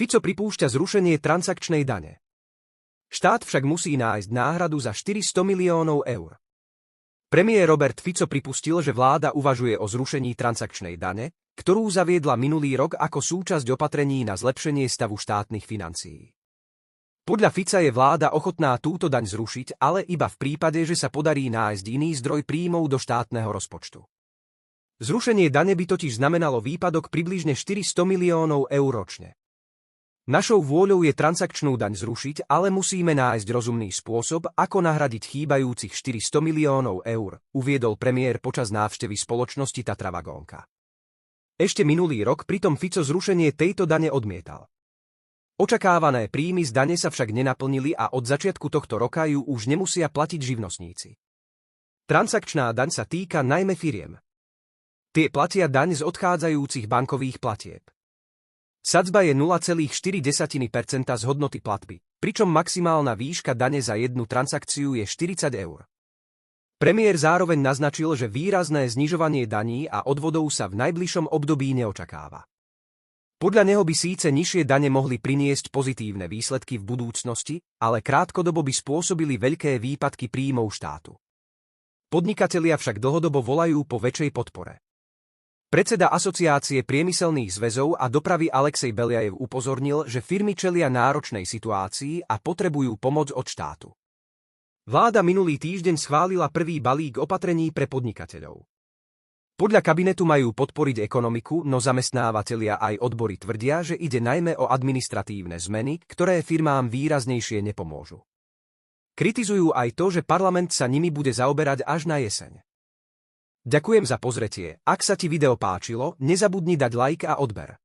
Fico pripúšťa zrušenie transakčnej dane. Štát však musí nájsť náhradu za 400 miliónov eur. Premiér Robert Fico pripustil, že vláda uvažuje o zrušení transakčnej dane, ktorú zaviedla minulý rok ako súčasť opatrení na zlepšenie stavu štátnych financií. Podľa Fica je vláda ochotná túto daň zrušiť, ale iba v prípade, že sa podarí nájsť iný zdroj príjmov do štátneho rozpočtu. Zrušenie dane by totiž znamenalo výpadok približne 400 miliónov eur ročne. Našou vôľou je transakčnú daň zrušiť, ale musíme nájsť rozumný spôsob, ako nahradiť chýbajúcich 400 miliónov eur, uviedol premiér počas návštevy spoločnosti Tatra Vagónka. Ešte minulý rok pritom Fico zrušenie tejto dane odmietal. Očakávané príjmy z dane sa však nenaplnili a od začiatku tohto roka ju už nemusia platiť živnostníci. Transakčná daň sa týka najmä firiem. Tie platia daň z odchádzajúcich bankových platieb. Sadzba je 0,4% z hodnoty platby, pričom maximálna výška dane za jednu transakciu je 40 eur. Premiér zároveň naznačil, že výrazné znižovanie daní a odvodov sa v najbližšom období neočakáva. Podľa neho by síce nižšie dane mohli priniesť pozitívne výsledky v budúcnosti, ale krátkodobo by spôsobili veľké výpadky príjmov štátu. Podnikatelia však dlhodobo volajú po väčšej podpore. Predseda Asociácie priemyselných zväzov a dopravy Alexej Beliajev upozornil, že firmy čelia náročnej situácii a potrebujú pomoc od štátu. Vláda minulý týždeň schválila prvý balík opatrení pre podnikateľov. Podľa kabinetu majú podporiť ekonomiku, no zamestnávatelia aj odbory tvrdia, že ide najmä o administratívne zmeny, ktoré firmám výraznejšie nepomôžu. Kritizujú aj to, že parlament sa nimi bude zaoberať až na jeseň. Ďakujem za pozretie, ak sa ti video páčilo, nezabudni dať like a odber.